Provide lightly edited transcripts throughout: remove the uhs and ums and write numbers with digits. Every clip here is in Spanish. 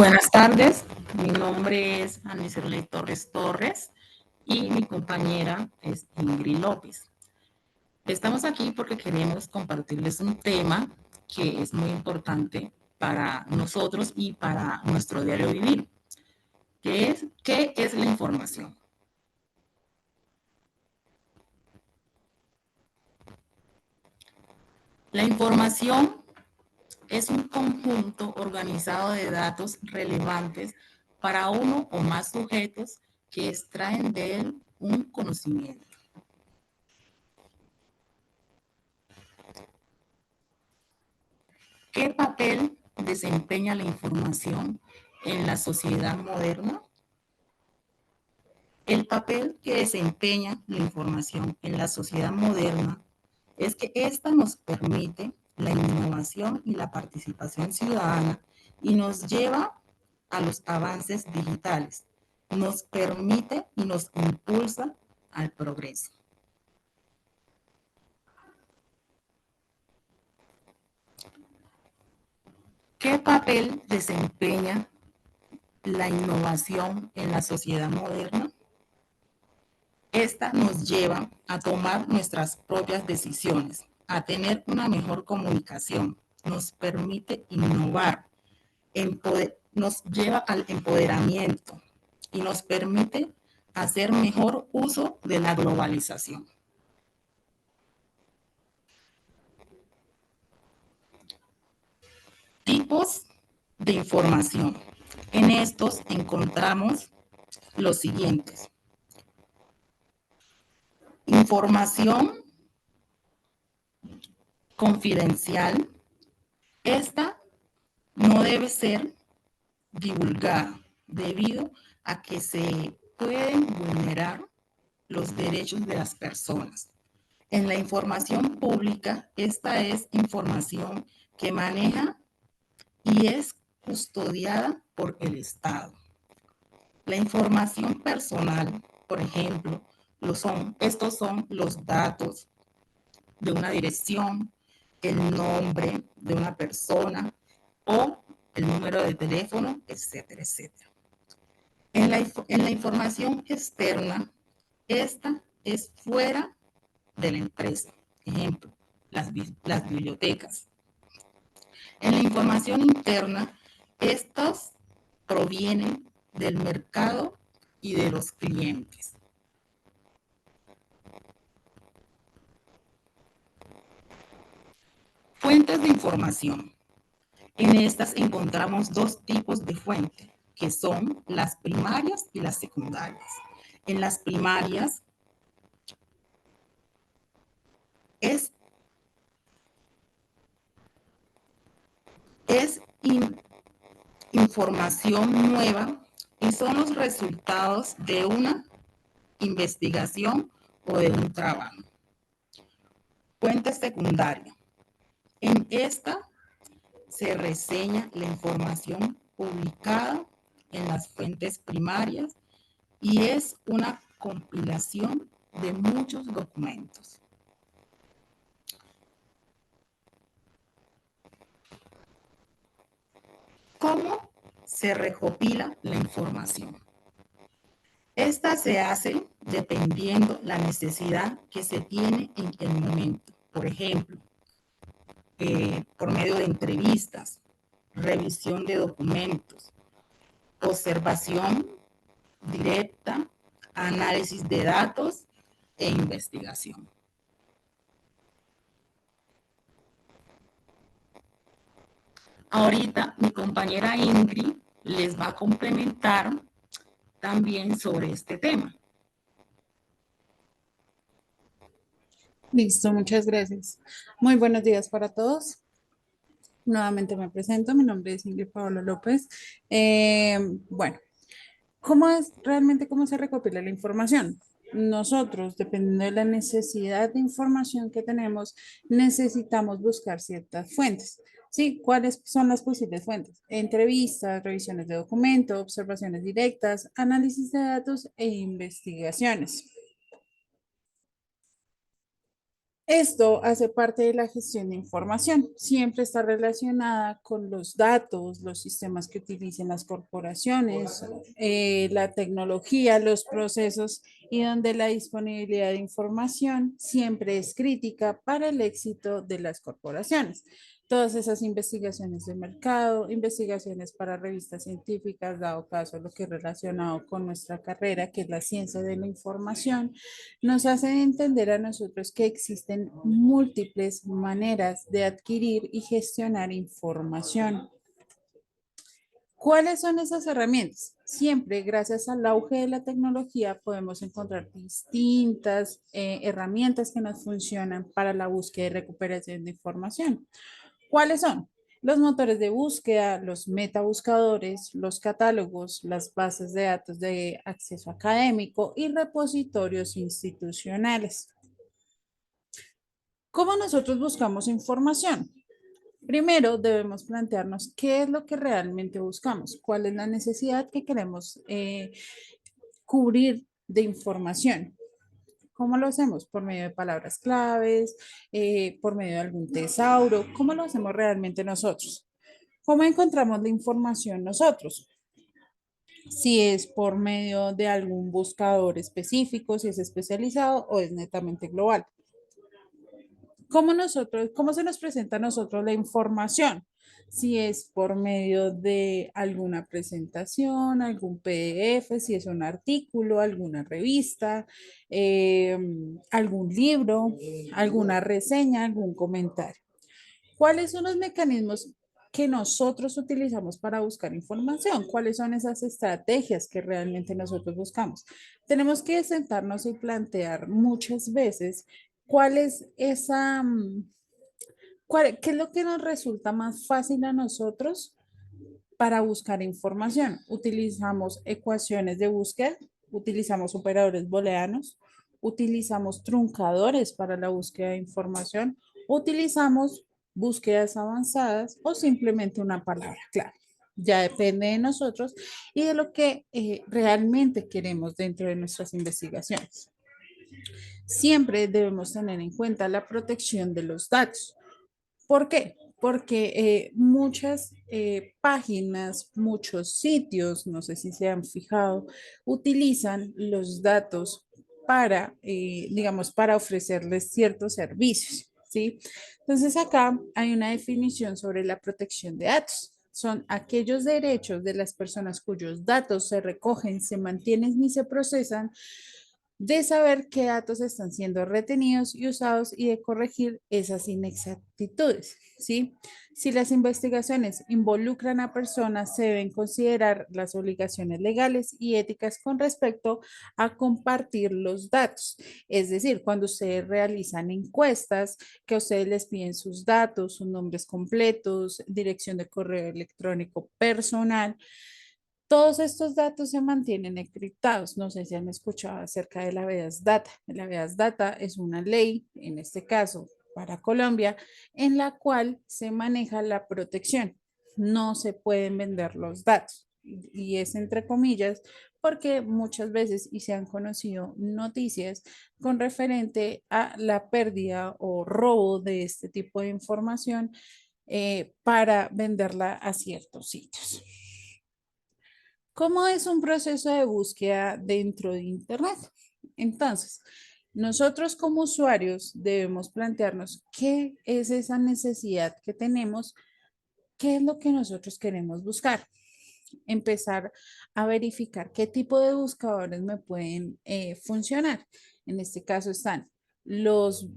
Buenas tardes, mi nombre es Anicerley Torres Torres y mi compañera es Ingrid López. Estamos aquí porque queremos compartirles un tema que es muy importante para nosotros y para nuestro diario vivir. ¿Qué es la información? La información es un conjunto organizado de datos relevantes para uno o más sujetos que extraen de él un conocimiento. ¿Qué papel desempeña la información en la sociedad moderna? El papel que desempeña la información en la sociedad moderna es que ésta nos permite la innovación y la participación ciudadana y nos lleva a los avances digitales, nos permite y nos impulsa al progreso. ¿Qué papel desempeña la innovación en la sociedad moderna? Esta nos lleva a tomar nuestras propias decisiones, a tener una mejor comunicación, nos permite innovar, nos lleva al empoderamiento y nos permite hacer mejor uso de la globalización. Tipos de información. En estos encontramos los siguientes. Información confidencial. Esta no debe ser divulgada debido a que se pueden vulnerar los derechos de las personas. En la información pública, esta es información que maneja y es custodiada por el Estado. La información personal, por ejemplo, estos son los datos de una dirección, el nombre de una persona o el número de teléfono, etcétera, etcétera. En la información externa, esta es fuera de la empresa. Ejemplo, las bibliotecas. En la información interna, estas provienen del mercado y de los clientes. Fuentes de información. En estas encontramos dos tipos de fuentes, que son las primarias y las secundarias. En las primarias es información nueva y son los resultados de una investigación o de un trabajo. Fuente secundaria. En esta se reseña la información publicada en las fuentes primarias y es una compilación de muchos documentos. ¿Cómo se recopila la información? Esta se hace dependiendo la necesidad que se tiene en el momento. Por ejemplo, por medio de entrevistas, revisión de documentos, observación directa, análisis de datos e investigación. Ahorita mi compañera Ingrid les va a complementar también sobre este tema. Listo, muchas gracias. Muy buenos días para todos. Nuevamente me presento, mi nombre es Ingrid Paola López. Bueno, ¿cómo es realmente cómo se recopila la información? Nosotros, dependiendo de la necesidad de información que tenemos, necesitamos buscar ciertas fuentes. ¿Sí? ¿Cuáles son las posibles fuentes? Entrevistas, revisiones de documentos, observaciones directas, análisis de datos e investigaciones. Esto hace parte de la gestión de información. Siempre está relacionada con los datos, los sistemas que utilicen las corporaciones, la tecnología, los procesos y donde la disponibilidad de información siempre es crítica para el éxito de las corporaciones. Todas esas investigaciones de mercado, investigaciones para revistas científicas, dado caso lo que es relacionado con nuestra carrera, que es la ciencia de la información, nos hacen entender a nosotros que existen múltiples maneras de adquirir y gestionar información. ¿Cuáles son esas herramientas? Siempre, gracias al auge de la tecnología, podemos encontrar distintas herramientas que nos funcionan para la búsqueda y recuperación de información. ¿Cuáles son? Los motores de búsqueda, los metabuscadores, los catálogos, las bases de datos de acceso académico y repositorios institucionales. ¿Cómo nosotros buscamos información? Primero debemos plantearnos qué es lo que realmente buscamos, cuál es la necesidad que queremos cubrir de información. ¿Cómo lo hacemos? Por medio de palabras claves, por medio de algún tesauro. ¿Cómo lo hacemos realmente nosotros? ¿Cómo encontramos la información nosotros? Si es por medio de algún buscador específico, si es especializado o es netamente global. ¿Cómo se nos presenta a nosotros la información? Si es por medio de alguna presentación, algún PDF, si es un artículo, alguna revista, algún libro, alguna reseña, algún comentario. ¿Cuáles son los mecanismos que nosotros utilizamos para buscar información? ¿Cuáles son esas estrategias que realmente nosotros buscamos? Tenemos que sentarnos y plantear muchas veces cuál es esa, qué es lo que nos resulta más fácil a nosotros para buscar información. Utilizamos ecuaciones de búsqueda, utilizamos operadores booleanos, utilizamos truncadores para la búsqueda de información, utilizamos búsquedas avanzadas o simplemente una palabra clave. Ya depende de nosotros y de lo que realmente queremos dentro de nuestras investigaciones. Siempre debemos tener en cuenta la protección de los datos. ¿Por qué? Porque muchas páginas, muchos sitios, no sé si se han fijado, utilizan los datos para, digamos, para ofrecerles ciertos servicios, ¿sí? Entonces acá hay una definición sobre la protección de datos. Son aquellos derechos de las personas cuyos datos se recogen, se mantienen y se procesan de saber qué datos están siendo retenidos y usados y de corregir esas inexactitudes, ¿sí? Si las investigaciones involucran a personas, se deben considerar las obligaciones legales y éticas con respecto a compartir los datos. Es decir, cuando ustedes realizan encuestas, que a ustedes les piden sus datos, sus nombres completos, dirección de correo electrónico personal, todos estos datos se mantienen encriptados. No sé si han escuchado acerca de la habeas data. La habeas data es una ley, en este caso para Colombia, en la cual se maneja la protección. No se pueden vender los datos. Y es entre comillas, porque muchas veces y se han conocido noticias con referente a la pérdida o robo de este tipo de información para venderla a ciertos sitios. ¿Cómo es un proceso de búsqueda dentro de Internet? Entonces, nosotros como usuarios debemos plantearnos qué es esa necesidad que tenemos, qué es lo que nosotros queremos buscar. Empezar a verificar qué tipo de buscadores me pueden funcionar. En este caso están los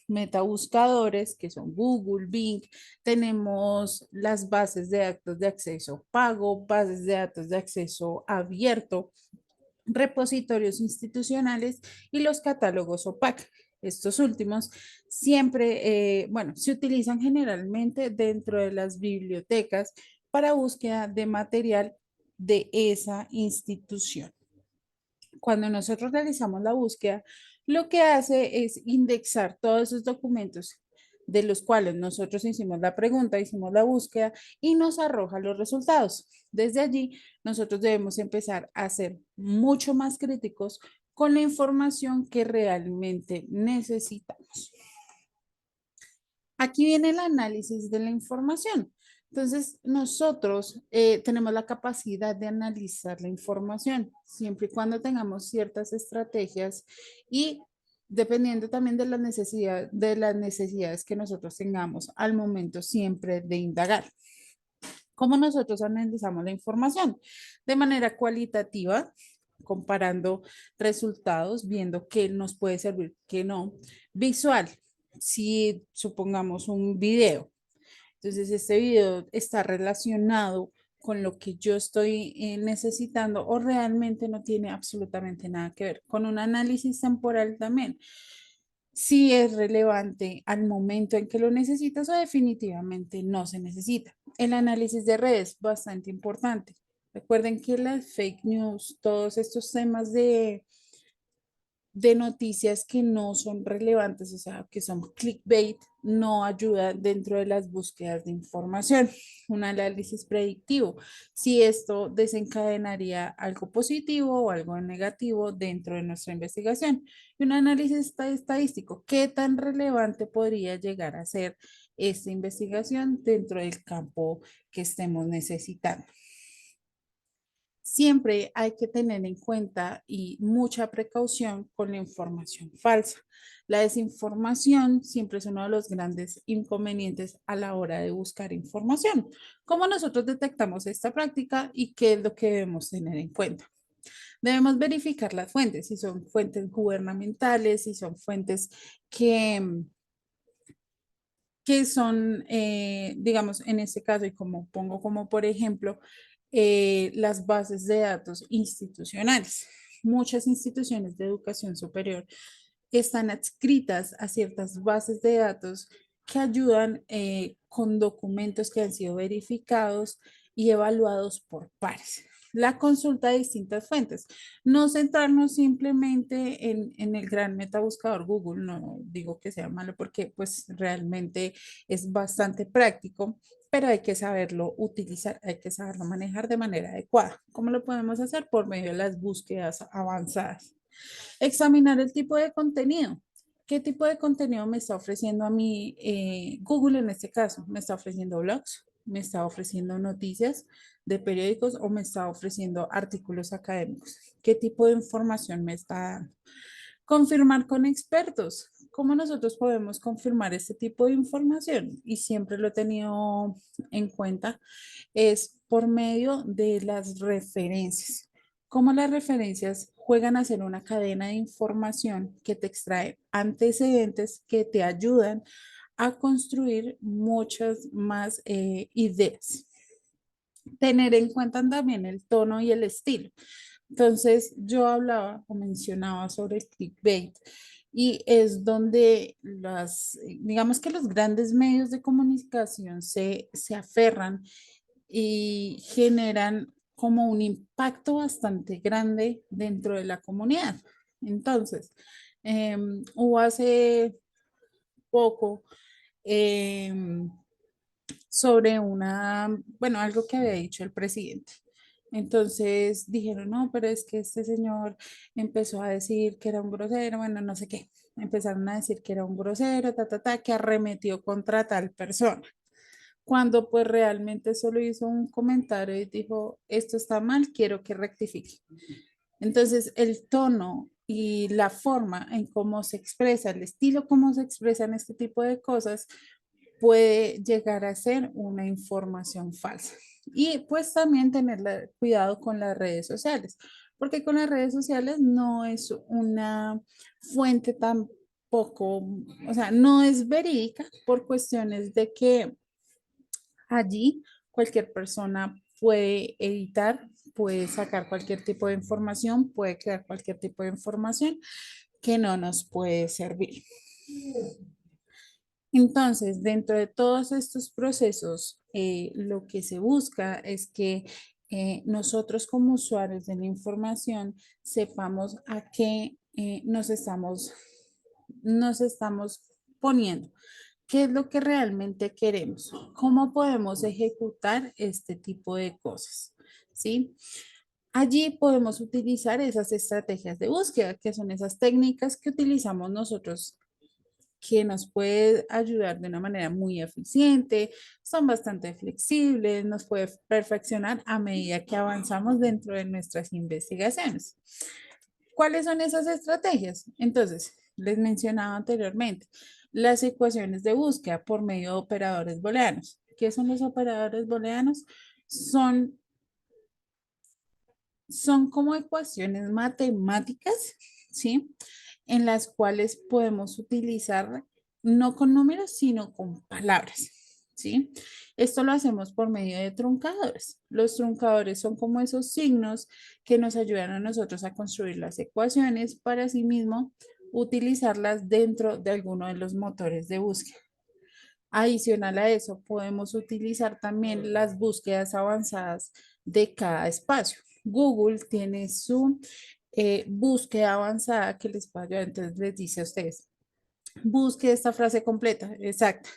metabuscadores, que son Google, Bing. Tenemos las bases de datos de acceso pago, bases de datos de acceso abierto, repositorios institucionales y los catálogos OPAC. Estos últimos siempre, bueno, se utilizan generalmente dentro de las bibliotecas para búsqueda de material de esa institución. Cuando nosotros realizamos la búsqueda, lo que hace es indexar todos esos documentos de los cuales nosotros hicimos la pregunta, hicimos la búsqueda y nos arroja los resultados. Desde allí, nosotros debemos empezar a ser mucho más críticos con la información que realmente necesitamos. Aquí viene el análisis de la información. Entonces, nosotros tenemos la capacidad de analizar la información siempre y cuando tengamos ciertas estrategias y dependiendo también de las necesidades que nosotros tengamos al momento siempre de indagar. ¿Cómo nosotros analizamos la información? De manera cualitativa, comparando resultados, viendo qué nos puede servir, qué no. Visual, si supongamos un video, entonces este video está relacionado con lo que yo estoy necesitando o realmente no tiene absolutamente nada que ver. Con un análisis temporal también si es relevante al momento en que lo necesitas o definitivamente no se necesita. El análisis de redes, bastante importante. Recuerden que las fake news, todos estos temas de noticias que no son relevantes, o sea, que son clickbait, no ayuda dentro de las búsquedas de información. Un análisis predictivo, si esto desencadenaría algo positivo o algo negativo dentro de nuestra investigación. Y un análisis estadístico, ¿qué tan relevante podría llegar a ser esta investigación dentro del campo que estemos necesitando? Siempre hay que tener en cuenta y mucha precaución con la información falsa. La desinformación siempre es uno de los grandes inconvenientes a la hora de buscar información. ¿Cómo nosotros detectamos esta práctica y qué es lo que debemos tener en cuenta? Debemos verificar las fuentes, si son fuentes gubernamentales, si son fuentes que, que son, digamos, en este caso, y como pongo como por ejemplo, las bases de datos institucionales. Muchas instituciones de educación superior están adscritas a ciertas bases de datos que ayudan con documentos que han sido verificados y evaluados por pares. La consulta de distintas fuentes. No centrarnos simplemente en el gran metabuscador Google, no digo que sea malo porque pues realmente es bastante práctico, pero hay que saberlo utilizar, hay que saberlo manejar de manera adecuada. ¿Cómo lo podemos hacer? Por medio de las búsquedas avanzadas. Examinar el tipo de contenido. ¿Qué tipo de contenido me está ofreciendo a mí Google en este caso? ¿Me está ofreciendo blogs? ¿Me está ofreciendo noticias de periódicos o me está ofreciendo artículos académicos? ¿Qué tipo de información me está dando? Confirmar con expertos. ¿Cómo nosotros podemos confirmar este tipo de información? Y siempre lo he tenido en cuenta, es por medio de las referencias. ¿Cómo las referencias juegan a ser una cadena de información que te extrae antecedentes que te ayudan a construir muchas más ideas? Tener en cuenta también el tono y el estilo. Entonces, yo hablaba o mencionaba sobre el clickbait y es donde digamos que los grandes medios de comunicación se aferran y generan como un impacto bastante grande dentro de la comunidad. Entonces, hubo hace poco em, sobre bueno, algo que había dicho el presidente. Entonces dijeron, no, pero es que este señor empezó a decir que era un grosero, bueno, no sé qué. Empezaron a decir que era un grosero, que arremetió contra tal persona. Cuando pues realmente solo hizo un comentario y dijo, esto está mal, quiero que rectifique. Entonces, el tono y la forma en cómo se expresa, el estilo cómo se expresan este tipo de cosas, puede llegar a ser una información falsa. Y pues también tener cuidado con las redes sociales, porque con las redes sociales no es una fuente tampoco, o sea, no es verídica por cuestiones de que allí cualquier persona puede editar, puede sacar cualquier tipo de información, puede crear cualquier tipo de información que no nos puede servir. Entonces, dentro de todos estos procesos, lo que se busca es que nosotros como usuarios de la información sepamos a qué nos estamos poniendo, qué es lo que realmente queremos, cómo podemos ejecutar este tipo de cosas, ¿sí? Allí podemos utilizar esas estrategias de búsqueda, que son esas técnicas que utilizamos nosotros, que nos puede ayudar de una manera muy eficiente, son bastante flexibles, nos puede perfeccionar a medida que avanzamos dentro de nuestras investigaciones. ¿Cuáles son esas estrategias? Entonces, les mencionaba anteriormente, las ecuaciones de búsqueda por medio de operadores booleanos. ¿Qué son los operadores booleanos? Son son como ecuaciones matemáticas, ¿sí? En las cuales podemos utilizar no con números, sino con palabras, ¿sí? Esto lo hacemos por medio de truncadores. Los truncadores son como esos signos que nos ayudan a nosotros a construir las ecuaciones para sí mismo utilizarlas dentro de alguno de los motores de búsqueda. Adicional a eso, podemos utilizar también las búsquedas avanzadas de cada espacio. Google tiene su búsqueda avanzada que les puede ayudar. Entonces les dice a ustedes, busque esta frase completa, exacta.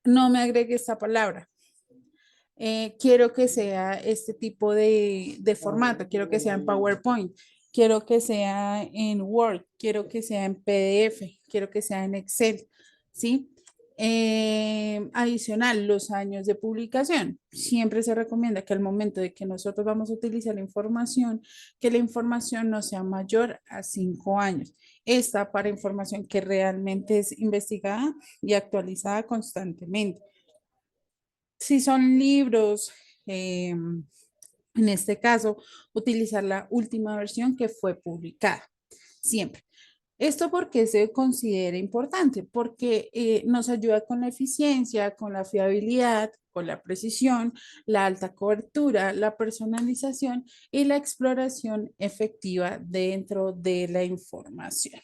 No me agregue esta palabra. Quiero que sea este tipo de formato, quiero que sea en PowerPoint, quiero que sea en Word, quiero que sea en PDF, quiero que sea en Excel, ¿sí? Adicional, los años de publicación. Siempre se recomienda que al momento de que nosotros vamos a utilizar la información, que la información no sea mayor a 5 años. Esta para información que realmente es investigada y actualizada constantemente. Si son libros, en este caso, utilizar la última versión que fue publicada, siempre. ¿Esto porque se considera importante? Porque nos ayuda con la eficiencia, con la fiabilidad, con la precisión, la alta cobertura, la personalización y la exploración efectiva dentro de la información.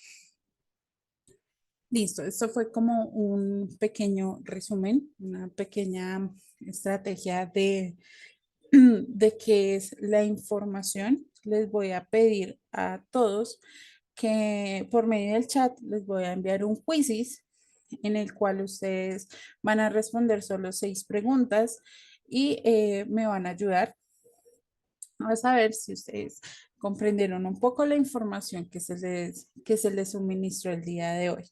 Listo, esto fue como un pequeño resumen, una pequeña estrategia de qué es la información. Les voy a pedir a todos que por medio del chat les voy a enviar un quizzes en el cual ustedes van a responder solo 6 preguntas y me van a ayudar a saber si ustedes comprendieron un poco la información que se les suministró el día de hoy.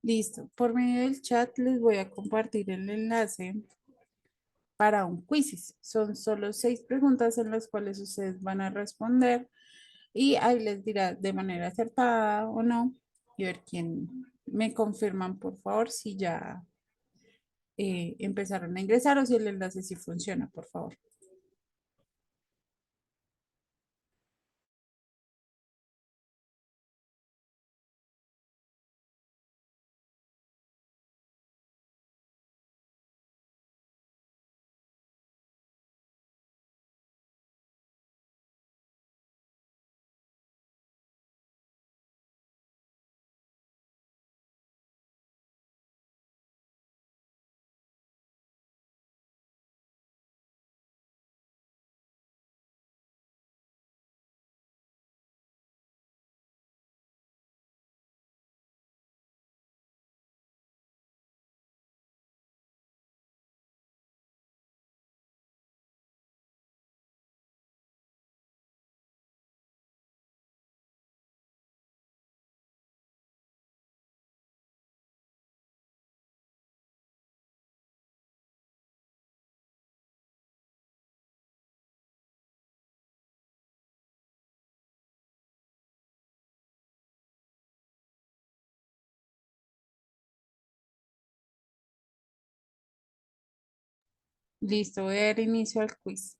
Listo. Por medio del chat les voy a compartir el enlace para un quiz. Son solo 6 preguntas en las cuales ustedes van a responder y ahí les dirá de manera acertada o no y ver quién me confirman, por favor, si ya empezaron a ingresar o si el enlace sí funciona, por favor. Listo, voy a dar inicio al quiz.